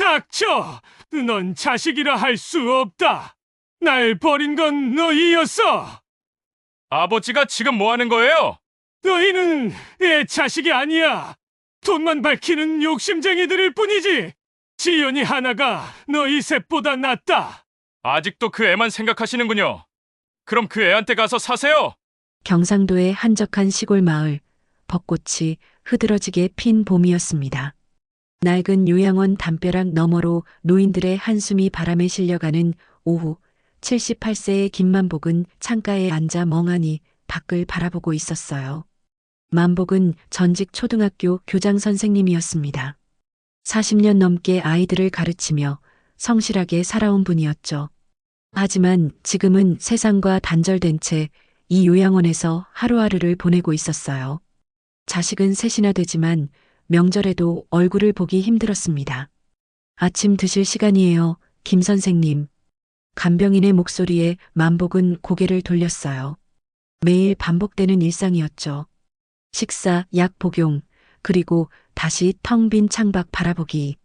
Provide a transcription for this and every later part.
닥쳐! 넌 자식이라 할 수 없다. 날 버린 건 너희였어. 아버지가 지금 뭐 하는 거예요? 너희는 애 자식이 아니야. 돈만 밝히는 욕심쟁이들일 뿐이지. 지연이 하나가 너희 셋보다 낫다. 아직도 그 애만 생각하시는군요. 그럼 그 애한테 가서 사세요. 경상도의 한적한 시골 마을, 벚꽃이 흐드러지게 핀 봄이었습니다. 낡은 요양원 담벼락 너머로 노인들의 한숨이 바람에 실려가는 오후, 78세의 김만복은 창가에 앉아 멍하니 밖을 바라보고 있었어요. 만복은 전직 초등학교 교장 선생님이었습니다. 40년 넘게 아이들을 가르치며 성실하게 살아온 분이었죠. 하지만 지금은 세상과 단절된 채 이 요양원에서 하루하루를 보내고 있었어요. 자식은 셋이나 되지만 명절에도 얼굴을 보기 힘들었습니다. 아침 드실 시간이에요, 김 선생님. 간병인의 목소리에 만복은 고개를 돌렸어요. 매일 반복되는 일상이었죠. 식사, 약 복용, 그리고 다시 텅 빈 창밖 바라보기.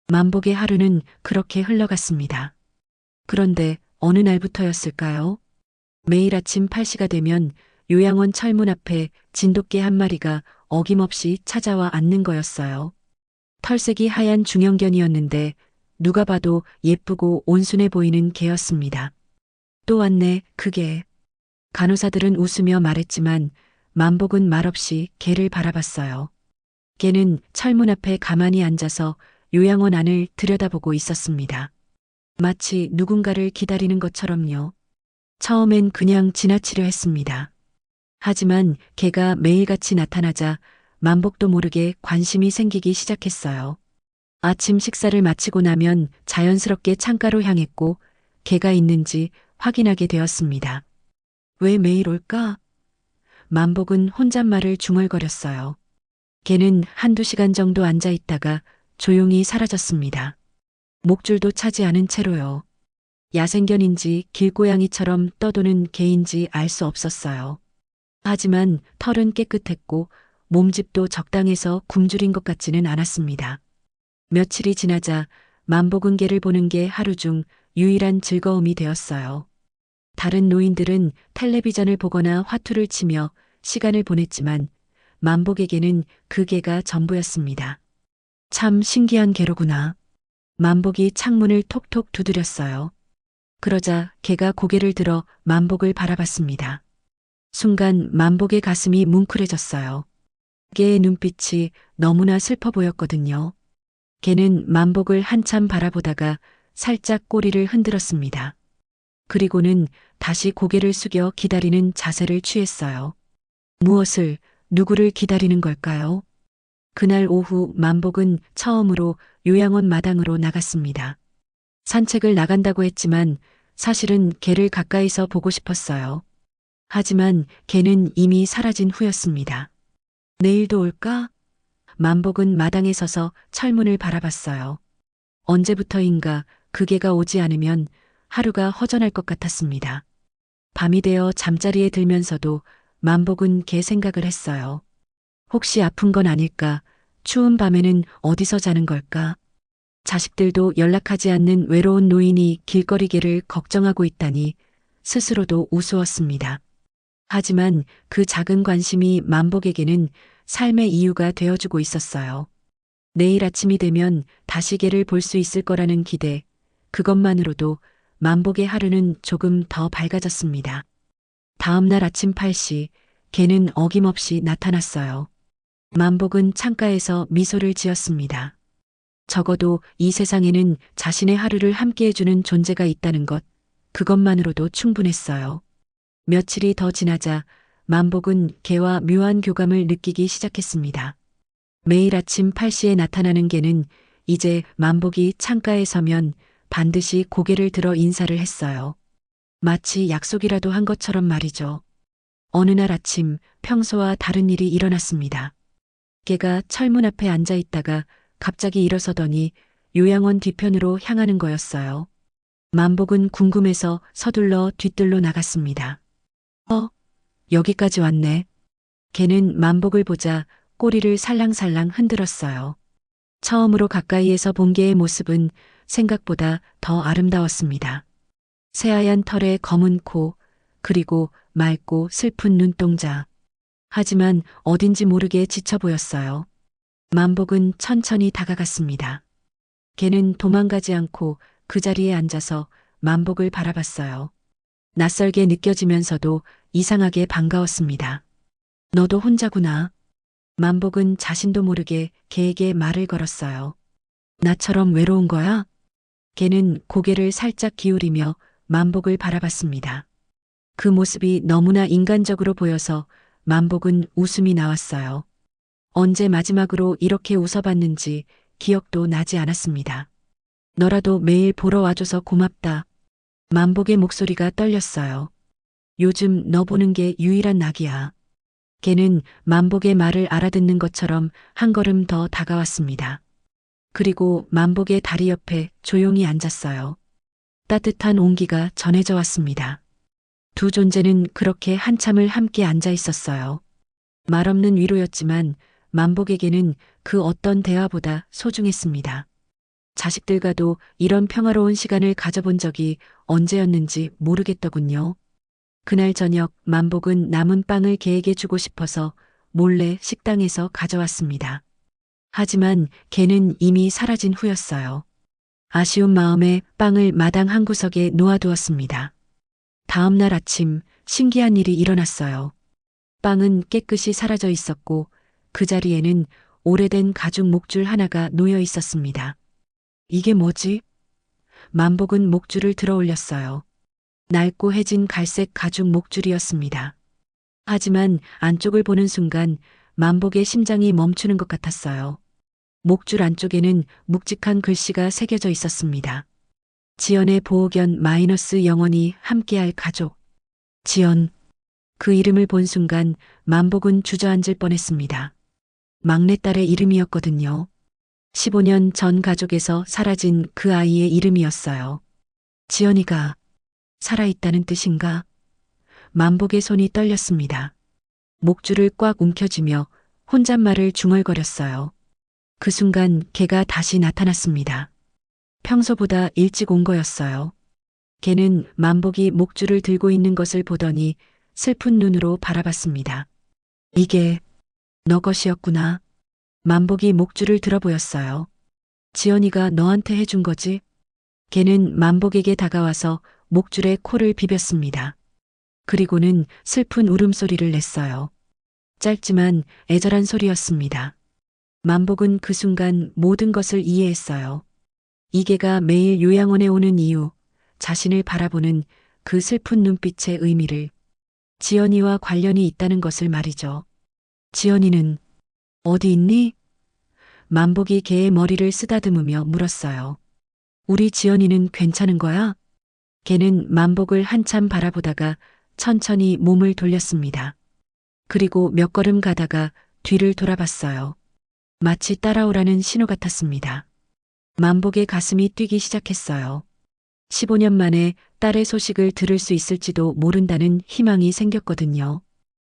만복의 하루는 그렇게 흘러갔습니다. 그런데 어느 날부터였을까요? 매일 아침 8시가 되면 요양원 철문 앞에 진돗개 한 마리가 어김없이 찾아와 앉는 거였어요. 털색이 하얀 중형견이었는데 누가 봐도 예쁘고 온순해 보이는 개였습니다. 또 왔네, 그게. 간호사들은 웃으며 말했지만 만복은 말없이 개를 바라봤어요. 개는 철문 앞에 가만히 앉아서 요양원 안을 들여다보고 있었습니다. 마치 누군가를 기다리는 것처럼요. 처음엔 그냥 지나치려 했습니다. 하지만 개가 매일같이 나타나자 만복도 모르게 관심이 생기기 시작했어요. 아침 식사를 마치고 나면 자연스럽게 창가로 향했고 개가 있는지 확인하게 되었습니다. 왜 매일 올까? 만복은 혼잣말을 중얼거렸어요. 개는 한두 시간 정도 앉아 있다가 조용히 사라졌습니다. 목줄도 차지 않은 채로요. 야생견인지 길고양이처럼 떠도는 개인지 알 수 없었어요. 하지만 털은 깨끗했고 몸집도 적당해서 굶주린 것 같지는 않았습니다. 며칠이 지나자 만복은 개를 보는 게 하루 중 유일한 즐거움이 되었어요. 다른 노인들은 텔레비전을 보거나 화투를 치며 시간을 보냈지만 만복에게는 그 개가 전부였습니다. 참 신기한 개로구나. 만복이 창문을 톡톡 두드렸어요. 그러자 개가 고개를 들어 만복을 바라봤습니다. 순간 만복의 가슴이 뭉클해졌어요. 개의 눈빛이 너무나 슬퍼 보였거든요. 개는 만복을 한참 바라보다가 살짝 꼬리를 흔들었습니다. 그리고는 다시 고개를 숙여 기다리는 자세를 취했어요. 무엇을, 누구를 기다리는 걸까요? 그날 오후 만복은 처음으로 요양원 마당으로 나갔습니다. 산책을 나간다고 했지만 사실은 개를 가까이서 보고 싶었어요. 하지만 개는 이미 사라진 후였습니다. 내일도 올까? 만복은 마당에 서서 철문을 바라봤어요. 언제부터인가 그 개가 오지 않으면 하루가 허전할 것 같았습니다. 밤이 되어 잠자리에 들면서도 만복은 개 생각을 했어요. 혹시 아픈 건 아닐까? 추운 밤에는 어디서 자는 걸까? 자식들도 연락하지 않는 외로운 노인이 길거리 개를 걱정하고 있다니 스스로도 우스웠습니다. 하지만 그 작은 관심이 만복에게는 삶의 이유가 되어주고 있었어요. 내일 아침이 되면 다시 개를 볼 수 있을 거라는 기대, 그것만으로도 만복의 하루는 조금 더 밝아졌습니다. 다음 날 아침 8시, 개는 어김없이 나타났어요. 만복은 창가에서 미소를 지었습니다. 적어도 이 세상에는 자신의 하루를 함께해주는 존재가 있다는 것, 그것만으로도 충분했어요. 며칠이 더 지나자 만복은 개와 묘한 교감을 느끼기 시작했습니다. 매일 아침 8시에 나타나는 개는 이제 만복이 창가에 서면 반드시 고개를 들어 인사를 했어요. 마치 약속이라도 한 것처럼 말이죠. 어느 날 아침 평소와 다른 일이 일어났습니다. 개가 철문 앞에 앉아 있다가 갑자기 일어서더니 요양원 뒤편으로 향하는 거였어요. 만복은 궁금해서 서둘러 뒤뜰로 나갔습니다. 여기까지 왔네. 개는 만복을 보자 꼬리를 살랑살랑 흔들었어요. 처음으로 가까이에서 본 개의 모습은 생각보다 더 아름다웠습니다. 새하얀 털에 검은 코, 그리고 맑고 슬픈 눈동자. 하지만 어딘지 모르게 지쳐 보였어요. 만복은 천천히 다가갔습니다. 개는 도망가지 않고 그 자리에 앉아서 만복을 바라봤어요. 낯설게 느껴지면서도 이상하게 반가웠습니다. 너도 혼자구나. 만복은 자신도 모르게 개에게 말을 걸었어요. 나처럼 외로운 거야? 개는 고개를 살짝 기울이며 만복을 바라봤습니다. 그 모습이 너무나 인간적으로 보여서 만복은 웃음이 나왔어요. 언제 마지막으로 이렇게 웃어봤는지 기억도 나지 않았습니다. 너라도 매일 보러 와줘서 고맙다. 만복의 목소리가 떨렸어요. 요즘 너 보는 게 유일한 낙이야. 개는 만복의 말을 알아듣는 것처럼 한 걸음 더 다가왔습니다. 그리고 만복의 다리 옆에 조용히 앉았어요. 따뜻한 온기가 전해져 왔습니다. 두 존재는 그렇게 한참을 함께 앉아 있었어요. 말없는 위로였지만 만복에게는 그 어떤 대화보다 소중했습니다. 자식들과도 이런 평화로운 시간을 가져본 적이 언제였는지 모르겠더군요. 그날 저녁 만복은 남은 빵을 개에게 주고 싶어서 몰래 식당에서 가져왔습니다. 하지만 개는 이미 사라진 후였어요. 아쉬운 마음에 빵을 마당 한 구석에 놓아두었습니다. 다음 날 아침 신기한 일이 일어났어요. 빵은 깨끗이 사라져 있었고 그 자리에는 오래된 가죽 목줄 하나가 놓여 있었습니다. 이게 뭐지? 만복은 목줄을 들어 올렸어요. 낡고 해진 갈색 가죽 목줄이었습니다. 하지만 안쪽을 보는 순간 만복의 심장이 멈추는 것 같았어요. 목줄 안쪽에는 묵직한 글씨가 새겨져 있었습니다. 지연의 보호견 마이너스 영원히 함께할 가족. 지연. 그 이름을 본 순간 만복은 주저앉을 뻔했습니다. 막내딸의 이름이었거든요. 15년 전 가족에서 사라진 그 아이의 이름이었어요. 지연이가 살아있다는 뜻인가? 만복의 손이 떨렸습니다. 목줄을 꽉 움켜쥐며 혼잣말을 중얼거렸어요. 그 순간 개가 다시 나타났습니다. 평소보다 일찍 온 거였어요. 개는 만복이 목줄을 들고 있는 것을 보더니 슬픈 눈으로 바라봤습니다. 이게 너 것이었구나. 만복이 목줄을 들어 보였어요. 지연이가 너한테 해준 거지? 개는 만복에게 다가와서 목줄에 코를 비볐습니다. 그리고는 슬픈 울음소리를 냈어요. 짧지만 애절한 소리였습니다. 만복은 그 순간 모든 것을 이해했어요. 이 개가 매일 요양원에 오는 이유, 자신을 바라보는 그 슬픈 눈빛의 의미를, 지연이와 관련이 있다는 것을 말이죠. 지연이는 어디 있니? 만복이 개의 머리를 쓰다듬으며 물었어요. 우리 지연이는 괜찮은 거야? 개는 만복을 한참 바라보다가 천천히 몸을 돌렸습니다. 그리고 몇 걸음 가다가 뒤를 돌아봤어요. 마치 따라오라는 신호 같았습니다. 만복의 가슴이 뛰기 시작했어요. 15년 만에 딸의 소식을 들을 수 있을지도 모른다는 희망이 생겼거든요.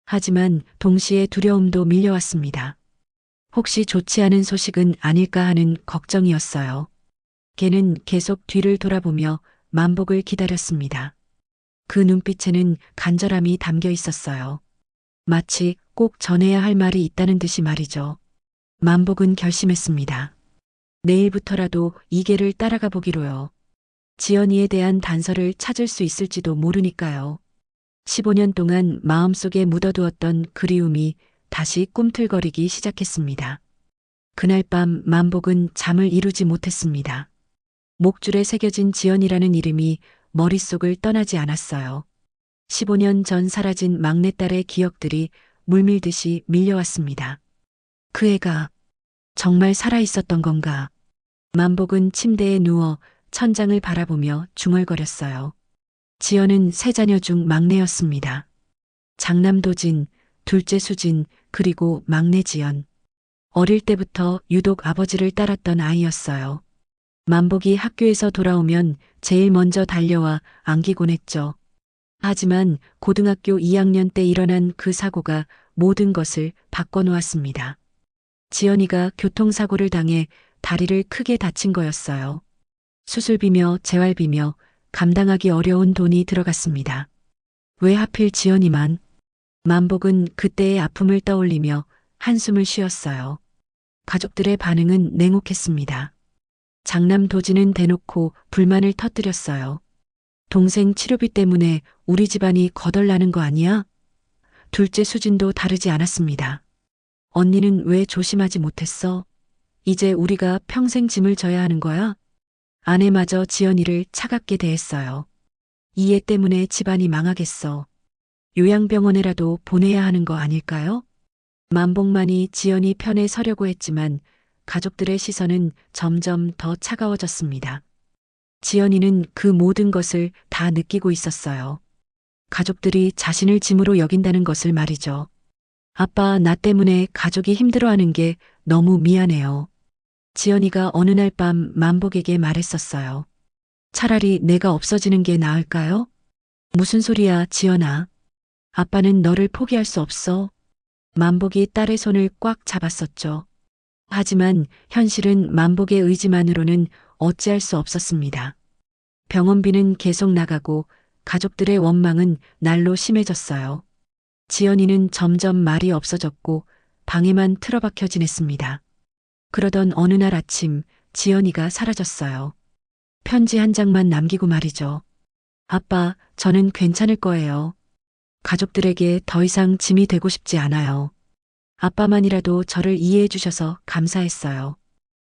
하지만 동시에 두려움도 밀려왔습니다. 혹시 좋지 않은 소식은 아닐까 하는 걱정이었어요. 개는 계속 뒤를 돌아보며 만복을 기다렸습니다. 그 눈빛에는 간절함이 담겨 있었어요. 마치 꼭 전해야 할 말이 있다는 듯이 말이죠. 만복은 결심했습니다. 내일부터라도 이 개를 따라가 보기로요. 지연이에 대한 단서를 찾을 수 있을지도 모르니까요. 15년 동안 마음속에 묻어두었던 그리움이 다시 꿈틀거리기 시작했습니다. 그날 밤 만복은 잠을 이루지 못했습니다. 목줄에 새겨진 지연이라는 이름이 머릿속을 떠나지 않았어요. 15년 전 사라진 막내딸의 기억들이 물밀듯이 밀려왔습니다. 그 애가 정말 살아있었던 건가? 만복은 침대에 누워 천장을 바라보며 중얼거렸어요. 지연은 세 자녀 중 막내였습니다. 장남 도진, 둘째 수진, 그리고 막내 지연. 어릴 때부터 유독 아버지를 따랐던 아이였어요. 만복이 학교에서 돌아오면 제일 먼저 달려와 안기곤 했죠. 하지만 고등학교 2학년 때 일어난 그 사고가 모든 것을 바꿔놓았습니다. 지연이가 교통사고를 당해 다리를 크게 다친 거였어요. 수술비며 재활비며 감당하기 어려운 돈이 들어갔습니다. 왜 하필 지연이만? 만복은 그때의 아픔을 떠올리며 한숨을 쉬었어요. 가족들의 반응은 냉혹했습니다. 장남 도진은 대놓고 불만을 터뜨렸어요. 동생 치료비 때문에 우리 집안이 거덜나는 거 아니야? 둘째 수진도 다르지 않았습니다. 언니는 왜 조심하지 못했어? 이제 우리가 평생 짐을 져야 하는 거야? 아내마저 지연이를 차갑게 대했어요. 이 애 때문에 집안이 망하겠어. 요양병원에라도 보내야 하는 거 아닐까요? 만복만이 지연이 편에 서려고 했지만 가족들의 시선은 점점 더 차가워졌습니다. 지연이는 그 모든 것을 다 느끼고 있었어요. 가족들이 자신을 짐으로 여긴다는 것을 말이죠. 아빠, 나 때문에 가족이 힘들어하는 게 너무 미안해요. 지연이가 어느 날 밤 만복에게 말했었어요. 차라리 내가 없어지는 게 나을까요? 무슨 소리야, 지연아. 아빠는 너를 포기할 수 없어. 만복이 딸의 손을 꽉 잡았었죠. 하지만 현실은 만복의 의지만으로는 어찌할 수 없었습니다. 병원비는 계속 나가고 가족들의 원망은 날로 심해졌어요. 지연이는 점점 말이 없어졌고 방에만 틀어박혀 지냈습니다. 그러던 어느 날 아침 지연이가 사라졌어요. 편지 한 장만 남기고 말이죠. 아빠, 저는 괜찮을 거예요. 가족들에게 더 이상 짐이 되고 싶지 않아요. 아빠만이라도 저를 이해해 주셔서 감사했어요.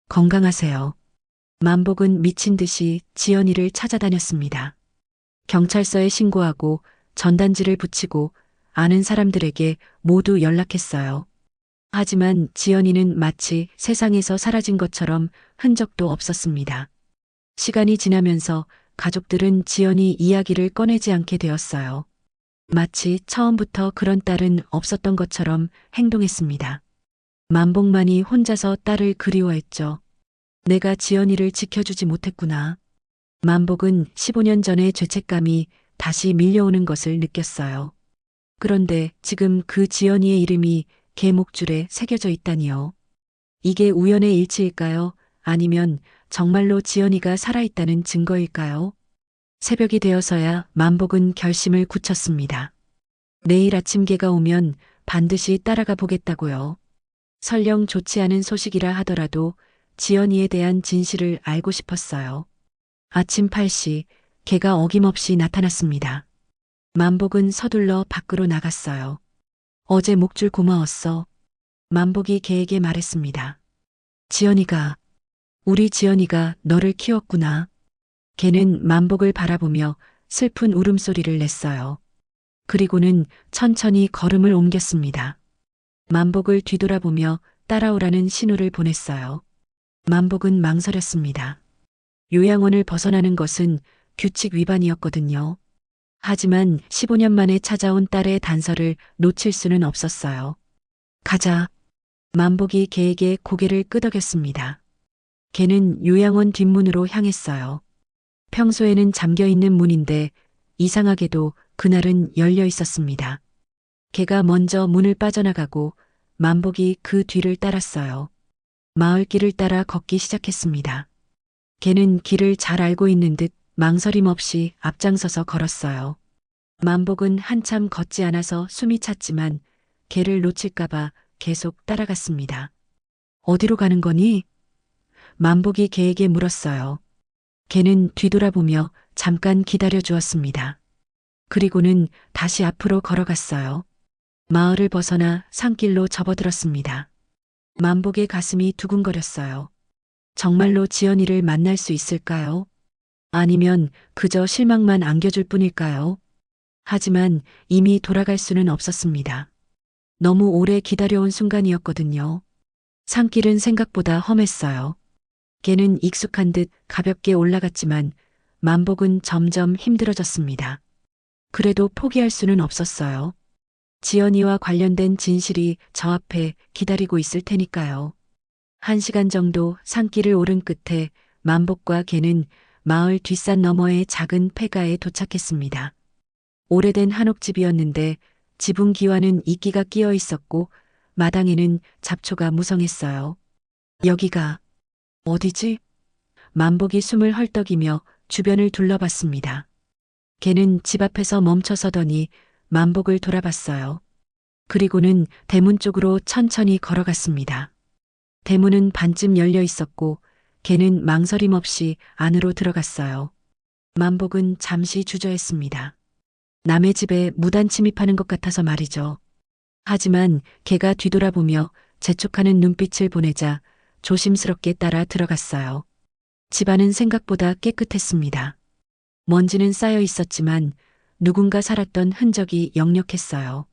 건강하세요. 만복은 미친 듯이 지연이를 찾아다녔습니다. 경찰서에 신고하고 전단지를 붙이고 아는 사람들에게 모두 연락했어요. 하지만 지연이는 마치 세상에서 사라진 것처럼 흔적도 없었습니다. 시간이 지나면서 가족들은 지연이 이야기를 꺼내지 않게 되었어요. 마치 처음부터 그런 딸은 없었던 것처럼 행동했습니다. 만복만이 혼자서 딸을 그리워했죠. 내가 지연이를 지켜주지 못했구나. 만복은 15년 전의 죄책감이 다시 밀려오는 것을 느꼈어요. 그런데 지금 그 지연이의 이름이 계목줄에 새겨져 있다니요. 이게 우연의 일치일까요? 아니면 정말로 지연이가 살아있다는 증거일까요? 새벽이 되어서야 만복은 결심을 굳혔습니다. 내일 아침 개가 오면 반드시 따라가 보겠다고요. 설령 좋지 않은 소식이라 하더라도 지연이에 대한 진실을 알고 싶었어요. 아침 8시 개가 어김없이 나타났습니다. 만복은 서둘러 밖으로 나갔어요. 어제 목줄 고마웠어. 만복이 개에게 말했습니다. 우리 지연이가 너를 키웠구나. 개는 만복을 바라보며 슬픈 울음소리를 냈어요. 그리고는 천천히 걸음을 옮겼습니다. 만복을 뒤돌아보며 따라오라는 신호를 보냈어요. 만복은 망설였습니다. 요양원을 벗어나는 것은 규칙 위반이었거든요. 하지만 15년 만에 찾아온 딸의 단서를 놓칠 수는 없었어요. 가자. 만복이 개에게 고개를 끄덕였습니다. 개는 요양원 뒷문으로 향했어요. 평소에는 잠겨 있는 문인데 이상하게도 그날은 열려 있었습니다. 개가 먼저 문을 빠져나가고 만복이 그 뒤를 따랐어요. 마을길을 따라 걷기 시작했습니다. 개는 길을 잘 알고 있는 듯 망설임 없이 앞장서서 걸었어요. 만복은 한참 걷지 않아서 숨이 찼지만 개를 놓칠까봐 계속 따라갔습니다. 어디로 가는 거니? 만복이 개에게 물었어요. 개는 뒤돌아보며 잠깐 기다려 주었습니다. 그리고는 다시 앞으로 걸어갔어요. 마을을 벗어나 산길로 접어들었습니다. 만복의 가슴이 두근거렸어요. 정말로 지연이를 만날 수 있을까요? 아니면 그저 실망만 안겨줄 뿐일까요? 하지만 이미 돌아갈 수는 없었습니다. 너무 오래 기다려온 순간이었거든요. 산길은 생각보다 험했어요. 개는 익숙한 듯 가볍게 올라갔지만 만복은 점점 힘들어졌습니다. 그래도 포기할 수는 없었어요. 지연이와 관련된 진실이 저 앞에 기다리고 있을 테니까요. 1시간 정도 산길을 오른 끝에 만복과 개는 마을 뒷산 너머의 작은 폐가에 도착했습니다. 오래된 한옥집이었는데 지붕 기와는 이끼가 끼어 있었고 마당에는 잡초가 무성했어요. 여기가 어디지? 만복이 숨을 헐떡이며 주변을 둘러봤습니다. 걔는 집 앞에서 멈춰서더니 만복을 돌아봤어요. 그리고는 대문 쪽으로 천천히 걸어갔습니다. 대문은 반쯤 열려 있었고 걔는 망설임 없이 안으로 들어갔어요. 만복은 잠시 주저했습니다. 남의 집에 무단 침입하는 것 같아서 말이죠. 하지만 걔가 뒤돌아보며 재촉하는 눈빛을 보내자 조심스럽게 따라 들어갔어요. 집안은 생각보다 깨끗했습니다. 먼지는 쌓여 있었지만 누군가 살았던 흔적이 역력했어요.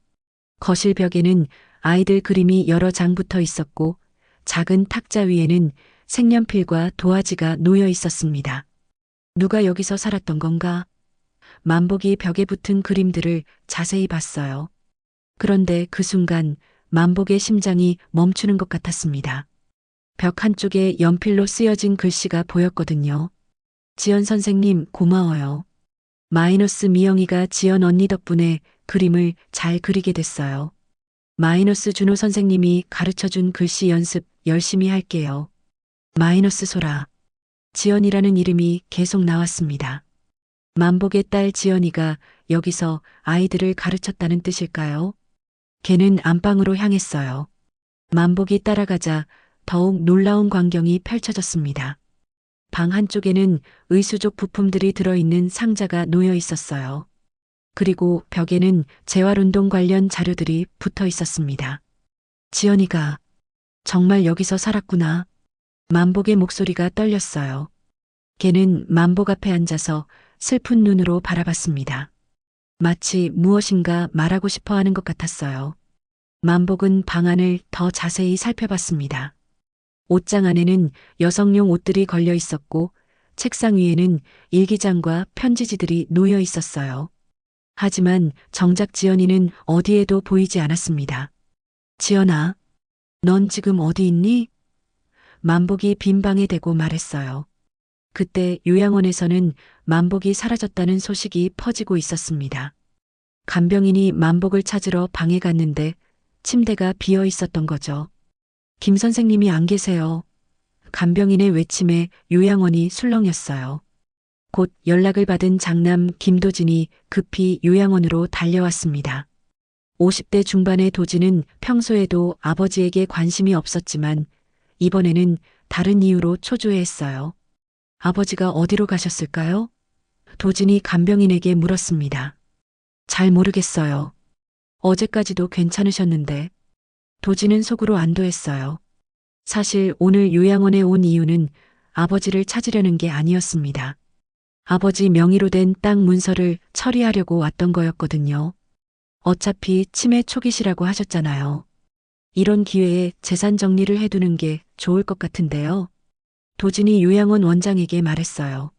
거실 벽에는 아이들 그림이 여러 장 붙어 있었고 작은 탁자 위에는 색연필과 도화지가 놓여 있었습니다. 누가 여기서 살았던 건가? 만복이 벽에 붙은 그림들을 자세히 봤어요. 그런데 그 순간 만복의 심장이 멈추는 것 같았습니다. 벽 한쪽에 연필로 쓰여진 글씨가 보였거든요. 지연 선생님 고마워요. 마이너스 미영이가 지연 언니 덕분에 그림을 잘 그리게 됐어요. 마이너스 준호 선생님이 가르쳐준 글씨 연습 열심히 할게요. 마이너스 소라. 지연이라는 이름이 계속 나왔습니다. 만복의 딸 지연이가 여기서 아이들을 가르쳤다는 뜻일까요? 걔는 안방으로 향했어요. 만복이 따라가자 더욱 놀라운 광경이 펼쳐졌습니다. 방 한쪽에는 의수족 부품들이 들어있는 상자가 놓여 있었어요. 그리고 벽에는 재활운동 관련 자료들이 붙어 있었습니다. 지연이가 정말 여기서 살았구나. 만복의 목소리가 떨렸어요. 걔는 만복 앞에 앉아서 슬픈 눈으로 바라봤습니다. 마치 무엇인가 말하고 싶어 하는 것 같았어요. 만복은 방 안을 더 자세히 살펴봤습니다. 옷장 안에는 여성용 옷들이 걸려 있었고 책상 위에는 일기장과 편지지들이 놓여 있었어요. 하지만 정작 지연이는 어디에도 보이지 않았습니다. 지연아, 넌 지금 어디 있니? 만복이 빈 방에 대고 말했어요. 그때 요양원에서는 만복이 사라졌다는 소식이 퍼지고 있었습니다. 간병인이 만복을 찾으러 방에 갔는데 침대가 비어 있었던 거죠. 김 선생님이 안 계세요. 간병인의 외침에 요양원이 술렁였어요. 곧 연락을 받은 장남 김도진이 급히 요양원으로 달려왔습니다. 50대 중반의 도진은 평소에도 아버지에게 관심이 없었지만 이번에는 다른 이유로 초조해했어요. 아버지가 어디로 가셨을까요? 도진이 간병인에게 물었습니다. 잘 모르겠어요. 어제까지도 괜찮으셨는데. 도진은 속으로 안도했어요. 사실 오늘 요양원에 온 이유는 아버지를 찾으려는 게 아니었습니다. 아버지 명의로 된 땅 문서를 처리하려고 왔던 거였거든요. 어차피 치매 초기시라고 하셨잖아요. 이런 기회에 재산 정리를 해두는 게 좋을 것 같은데요. 도진이 요양원 원장에게 말했어요.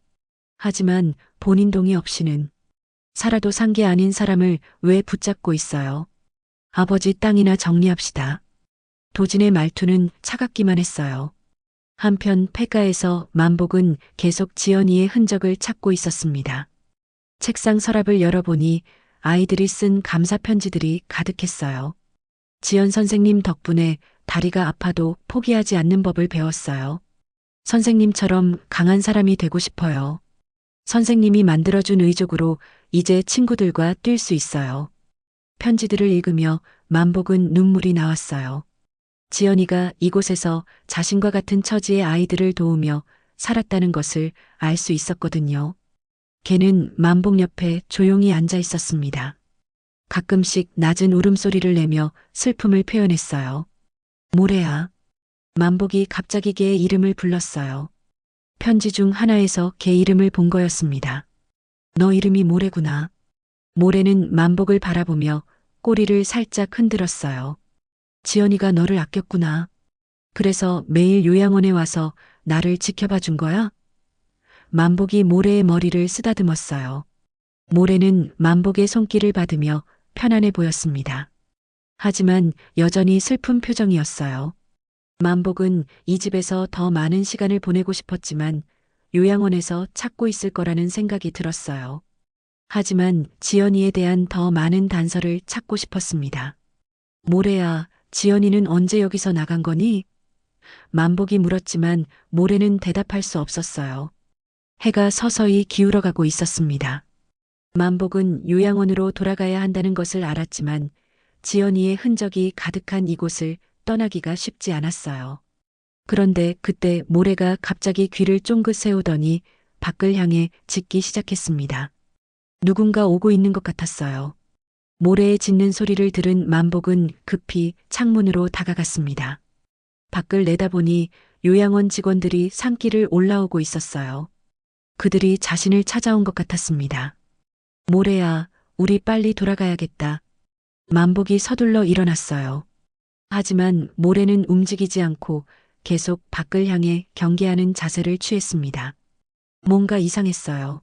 하지만 본인 동의 없이는 살아도 산 게 아닌 사람을 왜 붙잡고 있어요. 아버지 땅이나 정리합시다. 도진의 말투는 차갑기만 했어요. 한편 폐가에서 만복은 계속 지연이의 흔적을 찾고 있었습니다. 책상 서랍을 열어보니 아이들이 쓴 감사 편지들이 가득했어요. 지연 선생님 덕분에 다리가 아파도 포기하지 않는 법을 배웠어요. 선생님처럼 강한 사람이 되고 싶어요. 선생님이 만들어준 의족으로 이제 친구들과 뛸 수 있어요. 편지들을 읽으며 만복은 눈물이 나왔어요. 지연이가 이곳에서 자신과 같은 처지의 아이들을 도우며 살았다는 것을 알 수 있었거든요. 걔는 만복 옆에 조용히 앉아 있었습니다. 가끔씩 낮은 울음소리를 내며 슬픔을 표현했어요. 모래야. 만복이 갑자기 걔의 이름을 불렀어요. 편지 중 하나에서 걔 이름을 본 거였습니다. 너 이름이 모래구나. 모래는 만복을 바라보며 꼬리를 살짝 흔들었어요. 지연이가 너를 아꼈구나. 그래서 매일 요양원에 와서 나를 지켜봐 준 거야? 만복이 모래의 머리를 쓰다듬었어요. 모래는 만복의 손길을 받으며 편안해 보였습니다. 하지만 여전히 슬픈 표정이었어요. 만복은 이 집에서 더 많은 시간을 보내고 싶었지만 요양원에서 찾고 있을 거라는 생각이 들었어요. 하지만 지연이에 대한 더 많은 단서를 찾고 싶었습니다. 모래야, 지연이는 언제 여기서 나간 거니? 만복이 물었지만 모래는 대답할 수 없었어요. 해가 서서히 기울어가고 있었습니다. 만복은 요양원으로 돌아가야 한다는 것을 알았지만 지연이의 흔적이 가득한 이곳을 떠나기가 쉽지 않았어요. 그런데 그때 모래가 갑자기 귀를 쫑긋 세우더니 밖을 향해 짖기 시작했습니다. 누군가 오고 있는 것 같았어요. 모래에 짖는 소리를 들은 만복은 급히 창문으로 다가갔습니다. 밖을 내다보니 요양원 직원들이 산길을 올라오고 있었어요. 그들이 자신을 찾아온 것 같았습니다. 모래야, 우리 빨리 돌아가야겠다. 만복이 서둘러 일어났어요. 하지만 모래는 움직이지 않고 계속 밖을 향해 경계하는 자세를 취했습니다. 뭔가 이상했어요.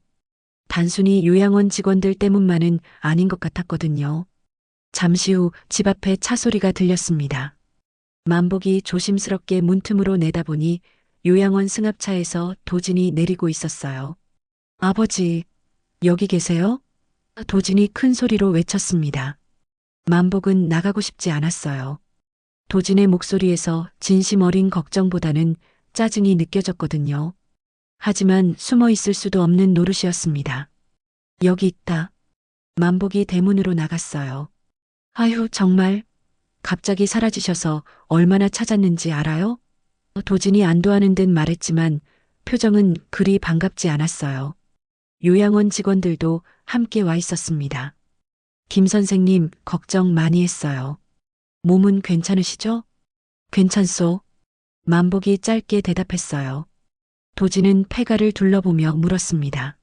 단순히 요양원 직원들 때문만은 아닌 것 같았거든요. 잠시 후 집 앞에 차 소리가 들렸습니다. 만복이 조심스럽게 문틈으로 내다보니 요양원 승합차에서 도진이 내리고 있었어요. 아버지, 여기 계세요? 도진이 큰 소리로 외쳤습니다. 만복은 나가고 싶지 않았어요. 도진의 목소리에서 진심 어린 걱정보다는 짜증이 느껴졌거든요. 하지만 숨어 있을 수도 없는 노릇이었습니다. 여기 있다. 만복이 대문으로 나갔어요. 아휴, 정말. 갑자기 사라지셔서 얼마나 찾았는지 알아요? 도진이 안도하는 듯 말했지만 표정은 그리 반갑지 않았어요. 요양원 직원들도 함께 와 있었습니다. 김 선생님, 걱정 많이 했어요. 몸은 괜찮으시죠? 괜찮소. 만복이 짧게 대답했어요. 도진은 폐가를 둘러보며 물었습니다.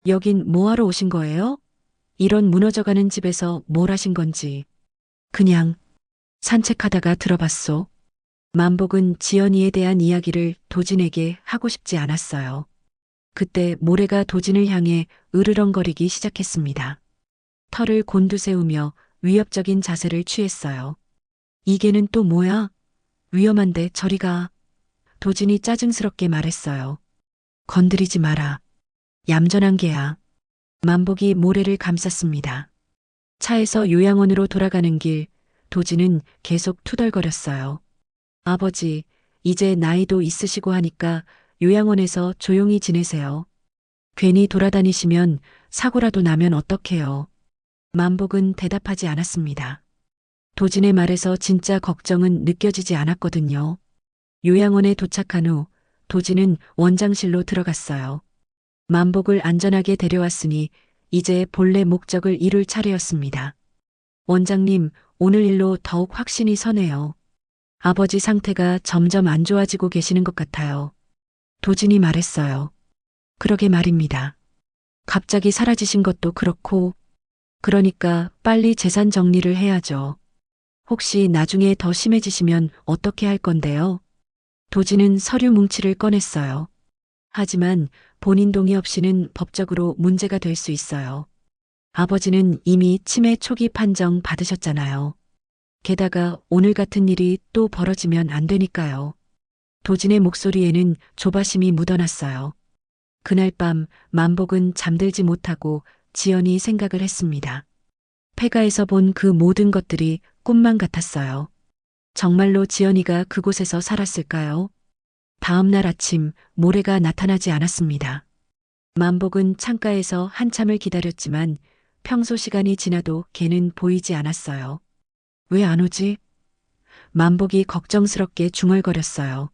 여긴 뭐하러 오신 거예요? 이런 무너져가는 집에서 뭘 하신 건지. 그냥 산책하다가 들어봤소. 만복은 지연이에 대한 이야기를 도진에게 하고 싶지 않았어요. 그때 모래가 도진을 향해 으르렁거리기 시작했습니다. 털을 곤두세우며 위협적인 자세를 취했어요. 이게는 또 뭐야? 위험한데 저리 가. 도진이 짜증스럽게 말했어요. 건드리지 마라. 얌전한 개야. 만복이 모래를 감쌌습니다. 차에서 요양원으로 돌아가는 길, 도진은 계속 투덜거렸어요. 아버지, 이제 나이도 있으시고 하니까 요양원에서 조용히 지내세요. 괜히 돌아다니시면 사고라도 나면 어떡해요. 만복은 대답하지 않았습니다. 도진의 말에서 진짜 걱정은 느껴지지 않았거든요. 요양원에 도착한 후 도진은 원장실로 들어갔어요. 만복을 안전하게 데려왔으니 이제 본래 목적을 이룰 차례였습니다. 원장님, 오늘 일로 더욱 확신이 서네요. 아버지 상태가 점점 안 좋아지고 계시는 것 같아요. 도진이 말했어요. 그러게 말입니다. 갑자기 사라지신 것도 그렇고, 그러니까 빨리 재산 정리를 해야죠. 혹시 나중에 더 심해지시면 어떻게 할 건데요? 도진은 서류 뭉치를 꺼냈어요. 하지만 본인 동의 없이는 법적으로 문제가 될 수 있어요. 아버지는 이미 치매 초기 판정 받으셨잖아요. 게다가 오늘 같은 일이 또 벌어지면 안 되니까요. 도진의 목소리에는 조바심이 묻어났어요. 그날 밤 만복은 잠들지 못하고 지연이 생각을 했습니다. 폐가에서 본 그 모든 것들이 꿈만 같았어요. 정말로 지연이가 그곳에서 살았을까요? 다음 날 아침 모래가 나타나지 않았습니다. 만복은 창가에서 한참을 기다렸지만 평소 시간이 지나도 걔는 보이지 않았어요. 왜 안 오지? 만복이 걱정스럽게 중얼거렸어요.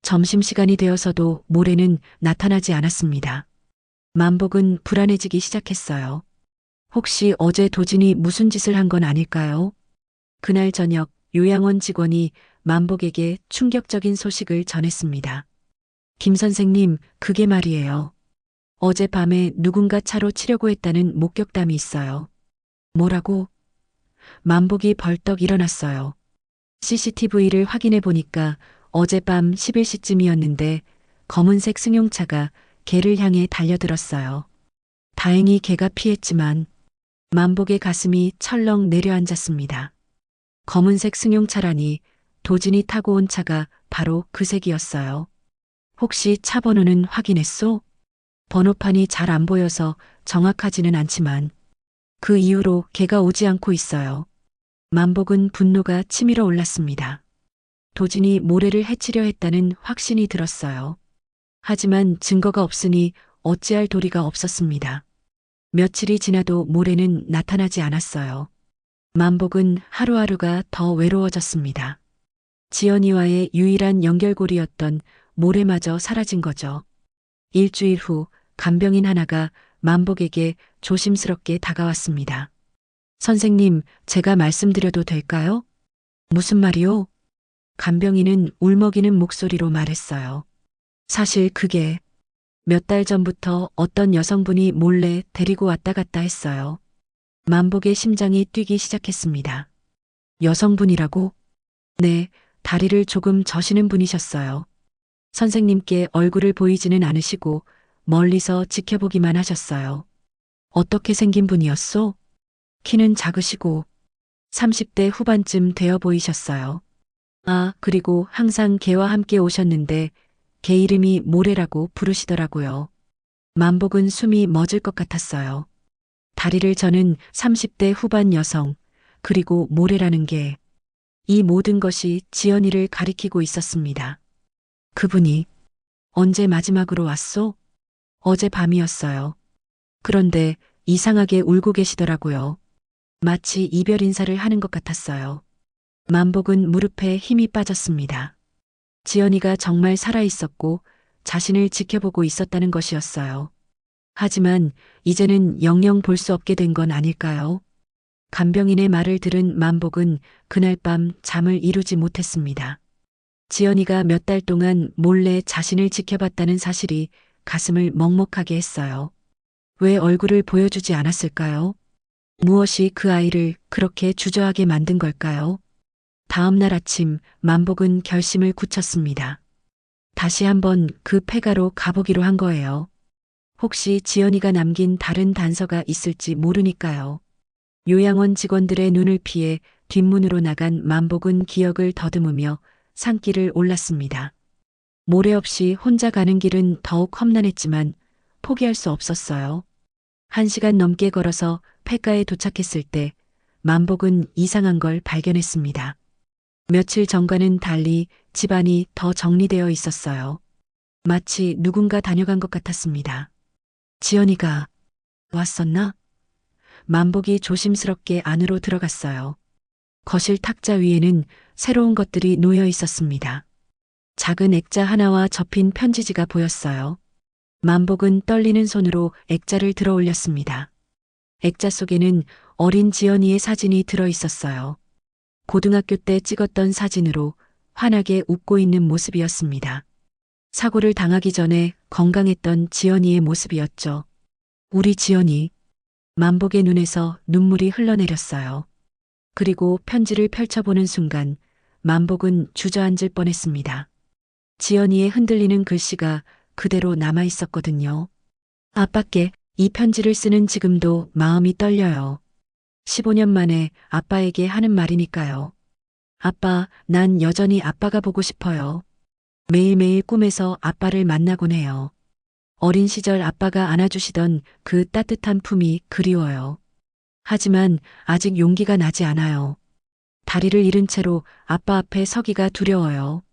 점심시간이 되어서도 모래는 나타나지 않았습니다. 만복은 불안해지기 시작했어요. 혹시 어제 도진이 무슨 짓을 한 건 아닐까요? 그날 저녁 요양원 직원이 만복에게 충격적인 소식을 전했습니다. 김 선생님, 그게 말이에요. 어젯밤에 누군가 차로 치려고 했다는 목격담이 있어요. 뭐라고? 만복이 벌떡 일어났어요. CCTV를 확인해 보니까 어젯밤 11시쯤이었는데 검은색 승용차가 걔를 향해 달려들었어요. 다행히 걔가 피했지만 만복의 가슴이 철렁 내려앉았습니다. 검은색 승용차라니 도진이 타고 온 차가 바로 그 색이었어요. 혹시 차 번호는 확인했소? 번호판이 잘 안 보여서 정확하지는 않지만 그 이후로 걔가 오지 않고 있어요. 만복은 분노가 치밀어 올랐습니다. 도진이 모래를 해치려 했다는 확신이 들었어요. 하지만 증거가 없으니 어찌할 도리가 없었습니다. 며칠이 지나도 모래는 나타나지 않았어요. 만복은 하루하루가 더 외로워졌습니다. 지연이와의 유일한 연결고리였던 모래마저 사라진 거죠. 일주일 후 간병인 하나가 만복에게 조심스럽게 다가왔습니다. 선생님, 제가 말씀드려도 될까요? 무슨 말이요? 간병인은 울먹이는 목소리로 말했어요. 사실 그게 몇 달 전부터 어떤 여성분이 몰래 데리고 왔다 갔다 했어요. 만복의 심장이 뛰기 시작했습니다. 여성분이라고? 네, 다리를 조금 저시는 분이셨어요. 선생님께 얼굴을 보이지는 않으시고 멀리서 지켜보기만 하셨어요. 어떻게 생긴 분이었소? 키는 작으시고 30대 후반쯤 되어 보이셨어요. 아, 그리고 항상 개와 함께 오셨는데 개 이름이 모래라고 부르시더라고요. 만복은 숨이 멎을 것 같았어요. 다리를 저는 30대 후반 여성, 그리고 모래라는 게 이 모든 것이 지연이를 가리키고 있었습니다. 그분이 언제 마지막으로 왔소? 어제 밤이었어요. 그런데 이상하게 울고 계시더라고요. 마치 이별 인사를 하는 것 같았어요. 만복은 무릎에 힘이 빠졌습니다. 지연이가 정말 살아있었고 자신을 지켜보고 있었다는 것이었어요. 하지만 이제는 영영 볼 수 없게 된 건 아닐까요? 간병인의 말을 들은 만복은 그날 밤 잠을 이루지 못했습니다. 지연이가 몇 달 동안 몰래 자신을 지켜봤다는 사실이 가슴을 먹먹하게 했어요. 왜 얼굴을 보여주지 않았을까요? 무엇이 그 아이를 그렇게 주저하게 만든 걸까요? 다음 날 아침 만복은 결심을 굳혔습니다. 다시 한번 그 폐가로 가보기로 한 거예요. 혹시 지연이가 남긴 다른 단서가 있을지 모르니까요. 요양원 직원들의 눈을 피해 뒷문으로 나간 만복은 기억을 더듬으며 산길을 올랐습니다. 모래 없이 혼자 가는 길은 더욱 험난했지만 포기할 수 없었어요. 1시간 넘게 걸어서 폐가에 도착했을 때 만복은 이상한 걸 발견했습니다. 며칠 전과는 달리 집안이 더 정리되어 있었어요. 마치 누군가 다녀간 것 같았습니다. 지연이가 왔었나? 만복이 조심스럽게 안으로 들어갔어요. 거실 탁자 위에는 새로운 것들이 놓여 있었습니다. 작은 액자 하나와 접힌 편지지가 보였어요. 만복은 떨리는 손으로 액자를 들어 올렸습니다. 액자 속에는 어린 지연이의 사진이 들어 있었어요. 고등학교 때 찍었던 사진으로 환하게 웃고 있는 모습이었습니다. 사고를 당하기 전에 건강했던 지연이의 모습이었죠. 우리 지연이. 만복의 눈에서 눈물이 흘러내렸어요. 그리고 편지를 펼쳐보는 순간 만복은 주저앉을 뻔했습니다. 지연이의 흔들리는 글씨가 그대로 남아 있었거든요. 아빠께 이 편지를 쓰는 지금도 마음이 떨려요. 15년 만에 아빠에게 하는 말이니까요. 아빠, 난 여전히 아빠가 보고 싶어요. 매일매일 꿈에서 아빠를 만나곤 해요. 어린 시절 아빠가 안아주시던 그 따뜻한 품이 그리워요. 하지만 아직 용기가 나지 않아요. 다리를 잃은 채로 아빠 앞에 서기가 두려워요.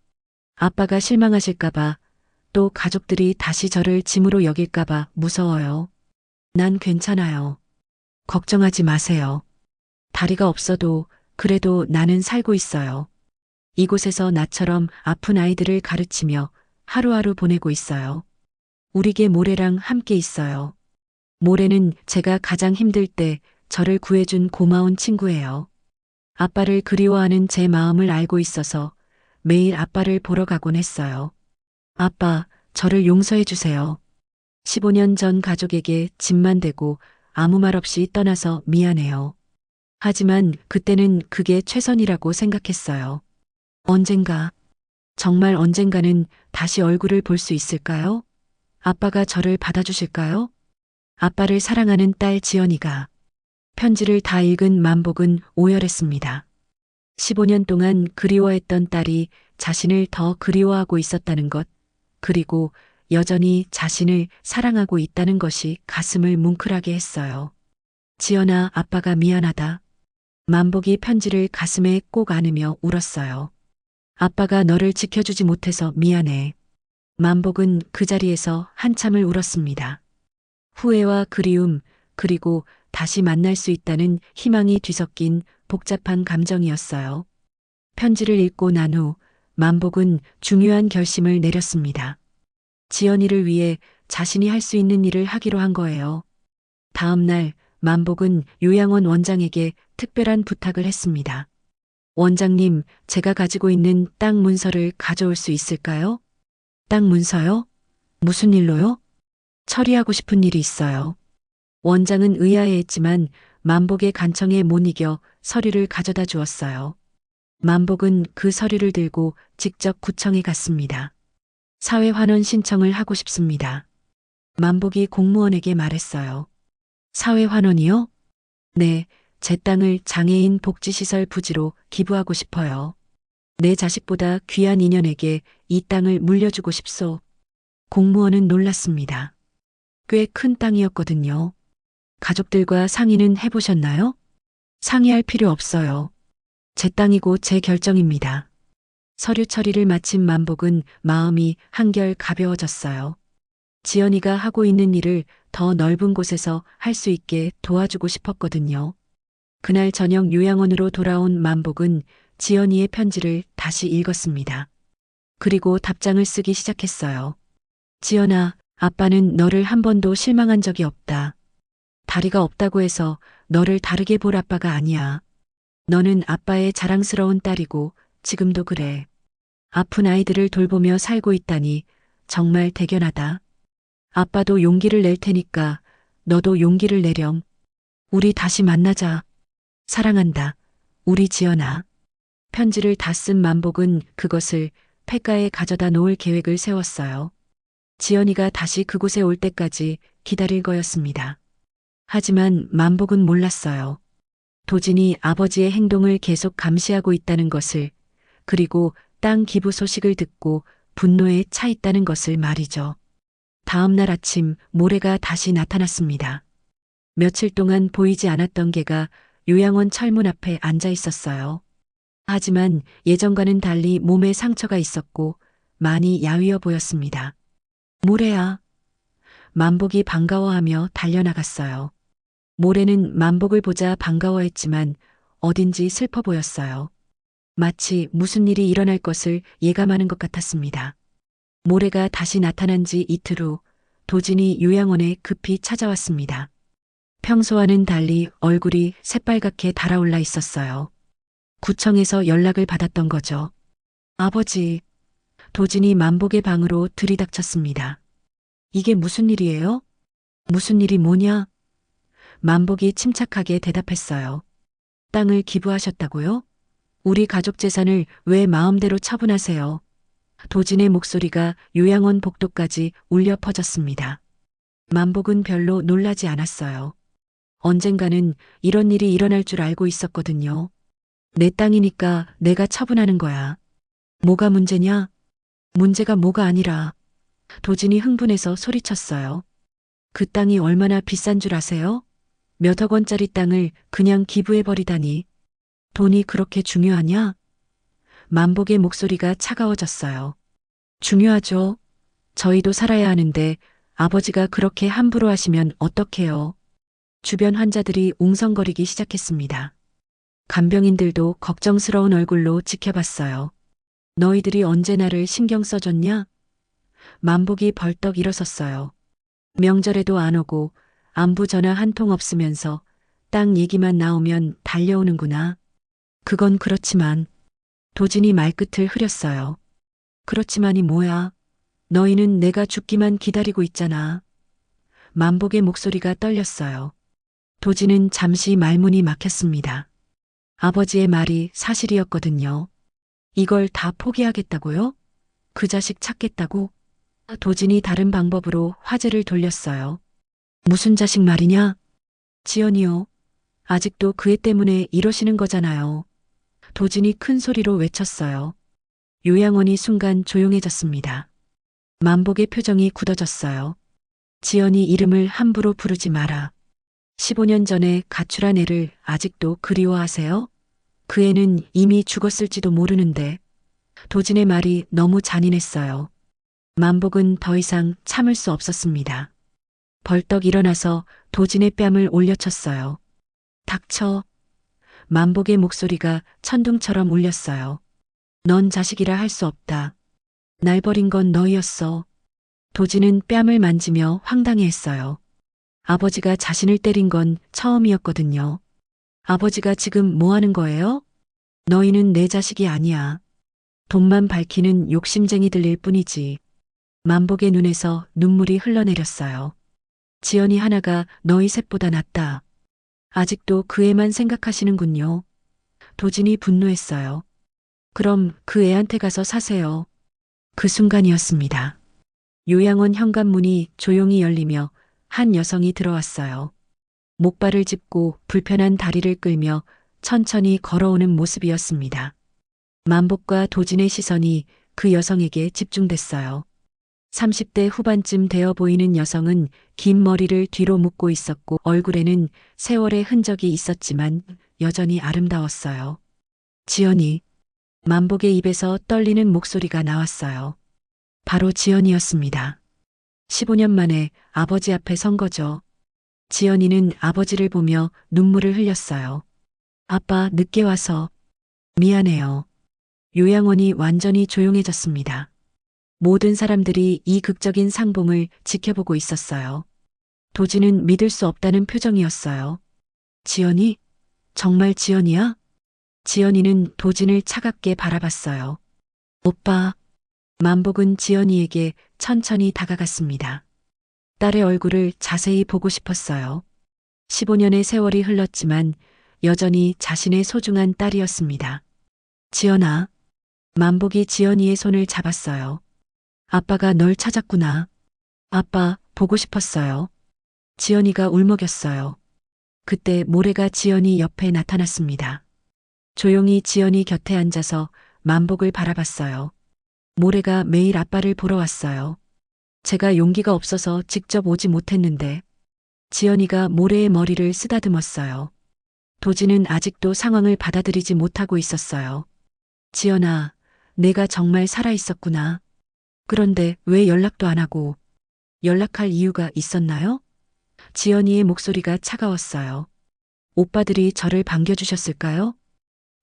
아빠가 실망하실까봐, 또 가족들이 다시 저를 짐으로 여길까봐 무서워요. 난 괜찮아요. 걱정하지 마세요. 다리가 없어도 그래도 나는 살고 있어요. 이곳에서 나처럼 아픈 아이들을 가르치며 하루하루 보내고 있어요. 우리 개 모래랑 함께 있어요. 모래는 제가 가장 힘들 때 저를 구해준 고마운 친구예요. 아빠를 그리워하는 제 마음을 알고 있어서 매일 아빠를 보러 가곤 했어요. 아빠, 저를 용서해 주세요. 15년 전 가족에게 짐만 되고 아무 말 없이 떠나서 미안해요. 하지만 그때는 그게 최선이라고 생각했어요. 언젠가, 정말 언젠가는 다시 얼굴을 볼 수 있을까요? 아빠가 저를 받아주실까요? 아빠를 사랑하는 딸 지연이가. 편지를 다 읽은 만복은 오열했습니다. 15년 동안 그리워했던 딸이 자신을 더 그리워하고 있었다는 것, 그리고 여전히 자신을 사랑하고 있다는 것이 가슴을 뭉클하게 했어요. 지연아, 아빠가 미안하다. 만복이 편지를 가슴에 꼭 안으며 울었어요. 아빠가 너를 지켜주지 못해서 미안해. 만복은 그 자리에서 한참을 울었습니다. 후회와 그리움, 그리고 다시 만날 수 있다는 희망이 뒤섞인 복잡한 감정이었어요. 편지를 읽고 난 후 만복은 중요한 결심을 내렸습니다. 지연이를 위해 자신이 할 수 있는 일을 하기로 한 거예요. 다음 날 만복은 요양원 원장에게 특별한 부탁을 했습니다. 원장님, 제가 가지고 있는 땅 문서를 가져올 수 있을까요? 땅 문서요? 무슨 일로요? 처리하고 싶은 일이 있어요. 원장은 의아해했지만 만복의 간청에 못 이겨 서류를 가져다 주었어요. 만복은 그 서류를 들고 직접 구청에 갔습니다. 사회환원 신청을 하고 싶습니다. 만복이 공무원에게 말했어요. 사회환원이요? 네, 제 땅을 장애인 복지시설 부지로 기부하고 싶어요. 내 자식보다 귀한 인연에게 이 땅을 물려주고 싶소. 공무원은 놀랐습니다. 꽤 큰 땅이었거든요. 가족들과 상의는 해보셨나요? 상의할 필요 없어요. 제 땅이고 제 결정입니다. 서류 처리를 마친 만복은 마음이 한결 가벼워졌어요. 지연이가 하고 있는 일을 더 넓은 곳에서 할 수 있게 도와주고 싶었거든요. 그날 저녁 요양원으로 돌아온 만복은 지연이의 편지를 다시 읽었습니다. 그리고 답장을 쓰기 시작했어요. 지연아, 아빠는 너를 한 번도 실망한 적이 없다. 다리가 없다고 해서 너를 다르게 볼 아빠가 아니야. 너는 아빠의 자랑스러운 딸이고 지금도 그래. 아픈 아이들을 돌보며 살고 있다니 정말 대견하다. 아빠도 용기를 낼 테니까 너도 용기를 내렴. 우리 다시 만나자. 사랑한다. 우리 지연아. 편지를 다 쓴 만복은 그것을 폐가에 가져다 놓을 계획을 세웠어요. 지연이가 다시 그곳에 올 때까지 기다릴 거였습니다. 하지만 만복은 몰랐어요. 도진이 아버지의 행동을 계속 감시하고 있다는 것을, 그리고 땅 기부 소식을 듣고 분노에 차 있다는 것을 말이죠. 다음 날 아침 모래가 다시 나타났습니다. 며칠 동안 보이지 않았던 개가 요양원 철문 앞에 앉아 있었어요. 하지만 예전과는 달리 몸에 상처가 있었고 많이 야위어 보였습니다. 모래야. 만복이 반가워하며 달려나갔어요. 모래는 만복을 보자 반가워했지만 어딘지 슬퍼 보였어요. 마치 무슨 일이 일어날 것을 예감하는 것 같았습니다. 모래가 다시 나타난 지 이틀 후 도진이 요양원에 급히 찾아왔습니다. 평소와는 달리 얼굴이 새빨갛게 달아올라 있었어요. 구청에서 연락을 받았던 거죠. 아버지, 도진이 만복의 방으로 들이닥쳤습니다. 이게 무슨 일이에요? 무슨 일이 뭐냐? 만복이 침착하게 대답했어요. 땅을 기부하셨다고요? 우리 가족 재산을 왜 마음대로 처분하세요? 도진의 목소리가 요양원 복도까지 울려 퍼졌습니다. 만복은 별로 놀라지 않았어요. 언젠가는 이런 일이 일어날 줄 알고 있었거든요. 내 땅이니까 내가 처분하는 거야. 뭐가 문제냐? 문제가 뭐가 아니라. 도진이 흥분해서 소리쳤어요. 그 땅이 얼마나 비싼 줄 아세요? 몇억 원짜리 땅을 그냥 기부해버리다니. 돈이 그렇게 중요하냐? 만복의 목소리가 차가워졌어요. 중요하죠. 저희도 살아야 하는데 아버지가 그렇게 함부로 하시면 어떡해요? 주변 환자들이 웅성거리기 시작했습니다. 간병인들도 걱정스러운 얼굴로 지켜봤어요. 너희들이 언제 나를 신경 써줬냐? 만복이 벌떡 일어섰어요. 명절에도 안 오고 안부 전화 한 통 없으면서 땅 얘기만 나오면 달려오는구나. 그건 그렇지만. 도진이 말끝을 흐렸어요. 그렇지만이 뭐야? 너희는 내가 죽기만 기다리고 있잖아. 만복의 목소리가 떨렸어요. 도진은 잠시 말문이 막혔습니다. 아버지의 말이 사실이었거든요. 이걸 다 포기하겠다고요? 그 자식 찾겠다고? 도진이 다른 방법으로 화제를 돌렸어요. 무슨 자식 말이냐? 지연이요. 아직도 그 애 때문에 이러시는 거잖아요. 도진이 큰 소리로 외쳤어요. 요양원이 순간 조용해졌습니다. 만복의 표정이 굳어졌어요. 지연이 이름을 함부로 부르지 마라. 15년 전에 가출한 애를 아직도 그리워하세요? 그 애는 이미 죽었을지도 모르는데. 도진의 말이 너무 잔인했어요. 만복은 더 이상 참을 수 없었습니다. 벌떡 일어나서 도진의 뺨을 올려쳤어요. 닥쳐. 만복의 목소리가 천둥처럼 울렸어요. 넌 자식이라 할 수 없다. 날 버린 건 너희였어. 도진은 뺨을 만지며 황당해했어요. 아버지가 자신을 때린 건 처음이었거든요. 아버지가 지금 뭐 하는 거예요? 너희는 내 자식이 아니야. 돈만 밝히는 욕심쟁이들일 뿐이지. 만복의 눈에서 눈물이 흘러내렸어요. 지연이 하나가 너희 셋보다 낫다. 아직도 그 애만 생각하시는군요. 도진이 분노했어요. 그럼 그 애한테 가서 사세요. 그 순간이었습니다. 요양원 현관문이 조용히 열리며 한 여성이 들어왔어요. 목발을 짚고 불편한 다리를 끌며 천천히 걸어오는 모습이었습니다. 만복과 도진의 시선이 그 여성에게 집중됐어요. 30대 후반쯤 되어 보이는 여성은 긴 머리를 뒤로 묶고 있었고 얼굴에는 세월의 흔적이 있었지만 여전히 아름다웠어요. 지연이. 만복의 입에서 떨리는 목소리가 나왔어요. 바로 지연이었습니다. 15년 만에 아버지 앞에 선 거죠. 지연이는 아버지를 보며 눈물을 흘렸어요. 아빠, 늦게 와서 미안해요. 요양원이 완전히 조용해졌습니다. 모든 사람들이 이 극적인 상봉을 지켜보고 있었어요. 도진은 믿을 수 없다는 표정이었어요. 지연이? 정말 지연이야? 지연이는 도진을 차갑게 바라봤어요. 오빠. 만복은 지연이에게 천천히 다가갔습니다. 딸의 얼굴을 자세히 보고 싶었어요. 15년의 세월이 흘렀지만 여전히 자신의 소중한 딸이었습니다. 지연아. 만복이 지연이의 손을 잡았어요. 아빠가 널 찾았구나. 아빠, 보고 싶었어요. 지연이가 울먹였어요. 그때 모래가 지연이 옆에 나타났습니다. 조용히 지연이 곁에 앉아서 만복을 바라봤어요. 모래가 매일 아빠를 보러 왔어요. 제가 용기가 없어서 직접 오지 못했는데. 지연이가 모래의 머리를 쓰다듬었어요. 도진은 아직도 상황을 받아들이지 못하고 있었어요. 지연아, 내가 정말 살아있었구나. 그런데 왜 연락도 안 하고 연락할 이유가 있었나요? 지연이의 목소리가 차가웠어요. 오빠들이 저를 반겨주셨을까요?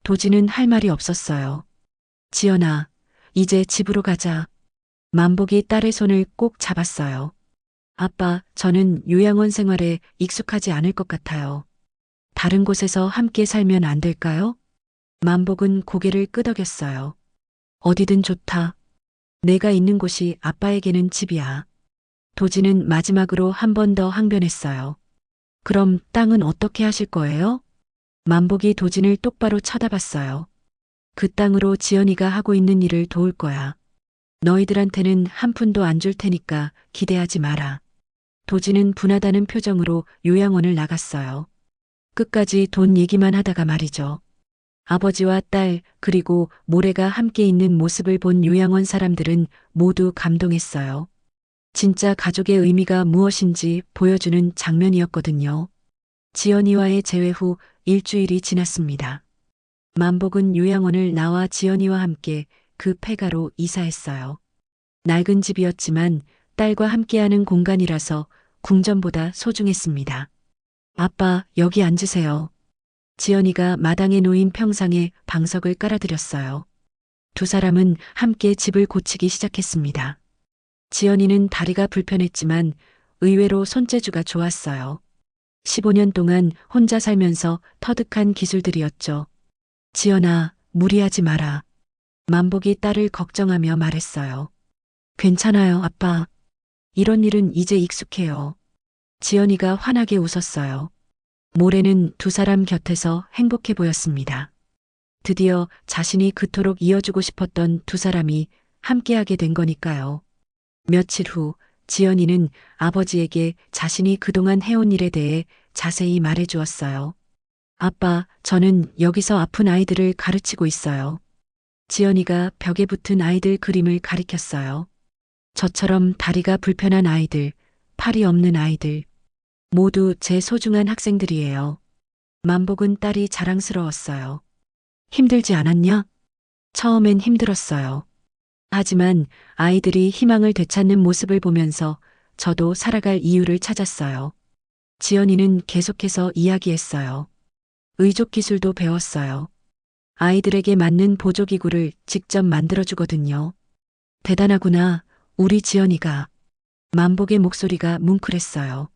도진은 할 말이 없었어요. 지연아, 이제 집으로 가자. 만복이 딸의 손을 꼭 잡았어요. 아빠, 저는 요양원 생활에 익숙하지 않을 것 같아요. 다른 곳에서 함께 살면 안 될까요? 만복은 고개를 끄덕였어요. 어디든 좋다. 내가 있는 곳이 아빠에게는 집이야. 도진은 마지막으로 한 번 더 항변했어요. 그럼 땅은 어떻게 하실 거예요? 만복이 도진을 똑바로 쳐다봤어요. 그 땅으로 지연이가 하고 있는 일을 도울 거야. 너희들한테는 한 푼도 안 줄 테니까 기대하지 마라. 도진은 분하다는 표정으로 요양원을 나갔어요. 끝까지 돈 얘기만 하다가 말이죠. 아버지와 딸 그리고 모래가 함께 있는 모습을 본 요양원 사람들은 모두 감동했어요. 진짜 가족의 의미가 무엇인지 보여주는 장면이었거든요. 지연이와의 재회 후 일주일이 지났습니다. 만복은 요양원을 나와 지연이와 함께 그 폐가로 이사했어요. 낡은 집이었지만 딸과 함께하는 공간이라서 궁전보다 소중했습니다. 아빠, 여기 앉으세요. 지연이가 마당에 놓인 평상에 방석을 깔아드렸어요. 두 사람은 함께 집을 고치기 시작했습니다. 지연이는 다리가 불편했지만 의외로 손재주가 좋았어요. 15년 동안 혼자 살면서 터득한 기술들이었죠. 지연아, 무리하지 마라. 만복이 딸을 걱정하며 말했어요. 괜찮아요, 아빠. 이런 일은 이제 익숙해요. 지연이가 환하게 웃었어요. 모래는 두 사람 곁에서 행복해 보였습니다. 드디어 자신이 그토록 이어주고 싶었던 두 사람이 함께하게 된 거니까요. 며칠 후 지연이는 아버지에게 자신이 그동안 해온 일에 대해 자세히 말해 주었어요. 아빠, 저는 여기서 아픈 아이들을 가르치고 있어요. 지연이가 벽에 붙은 아이들 그림을 가리켰어요. 저처럼 다리가 불편한 아이들, 팔이 없는 아이들, 모두 제 소중한 학생들이에요. 만복은 딸이 자랑스러웠어요. 힘들지 않았냐? 처음엔 힘들었어요. 하지만 아이들이 희망을 되찾는 모습을 보면서 저도 살아갈 이유를 찾았어요. 지연이는 계속해서 이야기했어요. 의족 기술도 배웠어요. 아이들에게 맞는 보조기구를 직접 만들어주거든요. 대단하구나, 우리 지연이가. 만복의 목소리가 뭉클했어요.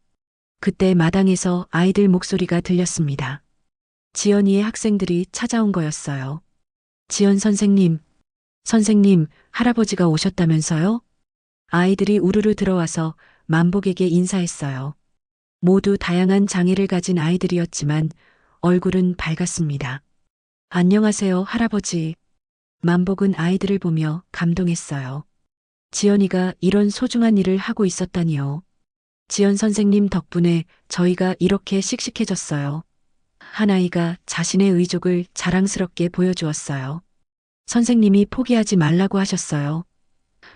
그때 마당에서 아이들 목소리가 들렸습니다. 지연이의 학생들이 찾아온 거였어요. 지연 선생님, 선생님, 할아버지가 오셨다면서요? 아이들이 우르르 들어와서 만복에게 인사했어요. 모두 다양한 장애를 가진 아이들이었지만 얼굴은 밝았습니다. 안녕하세요, 할아버지. 만복은 아이들을 보며 감동했어요. 지연이가 이런 소중한 일을 하고 있었다니요. 지연 선생님 덕분에 저희가 이렇게 씩씩해졌어요. 한 아이가 자신의 의족을 자랑스럽게 보여주었어요. 선생님이 포기하지 말라고 하셨어요.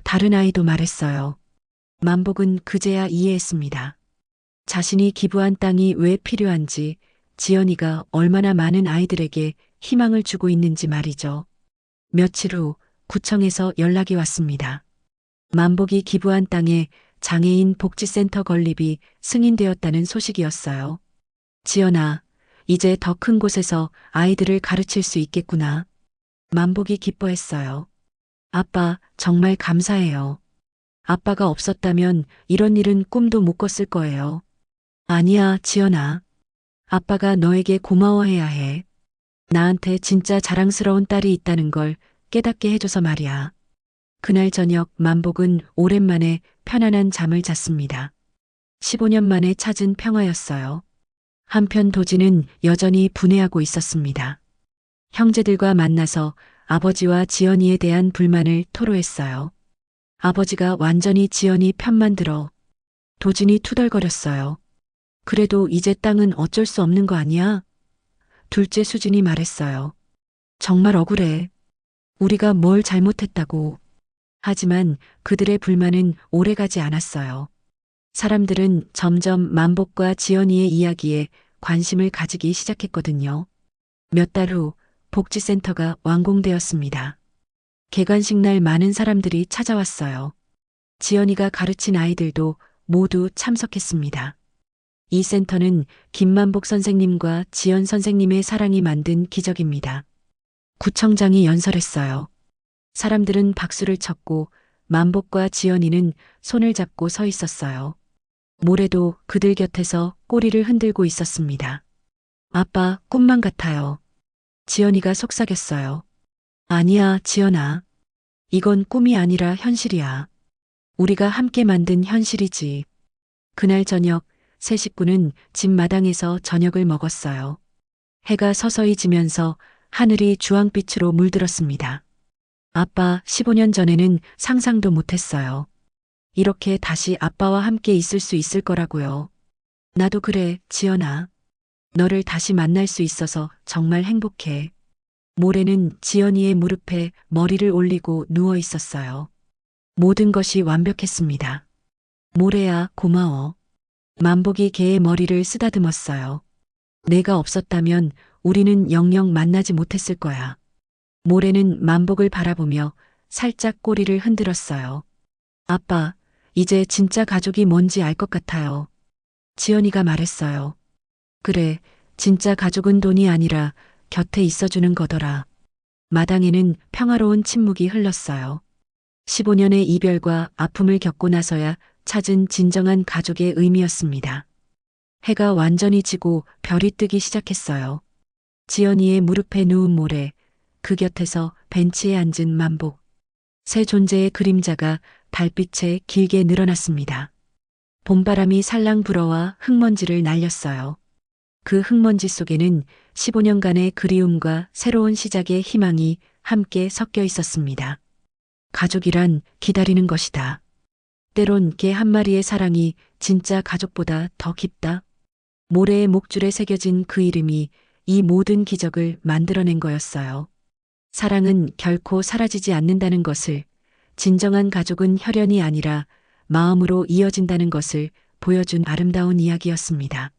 다른 아이도 말했어요. 만복은 그제야 이해했습니다. 자신이 기부한 땅이 왜 필요한지, 지연이가 얼마나 많은 아이들에게 희망을 주고 있는지 말이죠. 며칠 후 구청에서 연락이 왔습니다. 만복이 기부한 땅에 장애인 복지센터 건립이 승인되었다는 소식이었어요. 지연아, 이제 더 큰 곳에서 아이들을 가르칠 수 있겠구나. 만복이 기뻐했어요. 아빠, 정말 감사해요. 아빠가 없었다면 이런 일은 꿈도 못 꿨을 거예요. 아니야, 지연아. 아빠가 너에게 고마워해야 해. 나한테 진짜 자랑스러운 딸이 있다는 걸 깨닫게 해줘서 말이야. 그날 저녁 만복은 오랜만에 편안한 잠을 잤습니다. 15년 만에 찾은 평화였어요. 한편 도지는 여전히 분해하고 있었습니다. 형제들과 만나서 아버지와 지연이에 대한 불만을 토로했어요. 아버지가 완전히 지연이 편만 들어 도진이 투덜거렸어요. 그래도 이제 땅은 어쩔 수 없는 거 아니야? 둘째 수진이 말했어요. 정말 억울해. 우리가 뭘 잘못했다고. 하지만 그들의 불만은 오래가지 않았어요. 사람들은 점점 만복과 지연이의 이야기에 관심을 가지기 시작했거든요. 몇 달 후 복지센터가 완공되었습니다. 개관식 날 많은 사람들이 찾아왔어요. 지연이가 가르친 아이들도 모두 참석했습니다. 이 센터는 김만복 선생님과 지연 선생님의 사랑이 만든 기적입니다. 구청장이 연설했어요. 사람들은 박수를 쳤고 만복과 지연이는 손을 잡고 서 있었어요. 모레도 그들 곁에서 꼬리를 흔들고 있었습니다. 아빠, 꿈만 같아요. 지연이가 속삭였어요. 아니야, 지연아. 이건 꿈이 아니라 현실이야. 우리가 함께 만든 현실이지. 그날 저녁 세 식구는 집 마당에서 저녁을 먹었어요. 해가 서서히 지면서 하늘이 주황빛으로 물들었습니다. 아빠, 15년 전에는 상상도 못했어요. 이렇게 다시 아빠와 함께 있을 수 있을 거라고요. 나도 그래, 지연아. 너를 다시 만날 수 있어서 정말 행복해. 모레는 지연이의 무릎에 머리를 올리고 누워 있었어요. 모든 것이 완벽했습니다. 모레야, 고마워. 만복이 개의 머리를 쓰다듬었어요. 내가 없었다면 우리는 영영 만나지 못했을 거야. 모레는 만복을 바라보며 살짝 꼬리를 흔들었어요. 아빠, 이제 진짜 가족이 뭔지 알 것 같아요. 지연이가 말했어요. 그래, 진짜 가족은 돈이 아니라 곁에 있어주는 거더라. 마당에는 평화로운 침묵이 흘렀어요. 15년의 이별과 아픔을 겪고 나서야 찾은 진정한 가족의 의미였습니다. 해가 완전히 지고 별이 뜨기 시작했어요. 지연이의 무릎에 누운 모래, 그 곁에서 벤치에 앉은 만복. 세 존재의 그림자가 달빛에 길게 늘어났습니다. 봄바람이 살랑 불어와 흙먼지를 날렸어요. 그 흙먼지 속에는 15년간의 그리움과 새로운 시작의 희망이 함께 섞여 있었습니다. 가족이란 기다리는 것이다. 때론 개 한 마리의 사랑이 진짜 가족보다 더 깊다. 모래의 목줄에 새겨진 그 이름이 이 모든 기적을 만들어낸 거였어요. 사랑은 결코 사라지지 않는다는 것을, 진정한 가족은 혈연이 아니라 마음으로 이어진다는 것을 보여준 아름다운 이야기였습니다.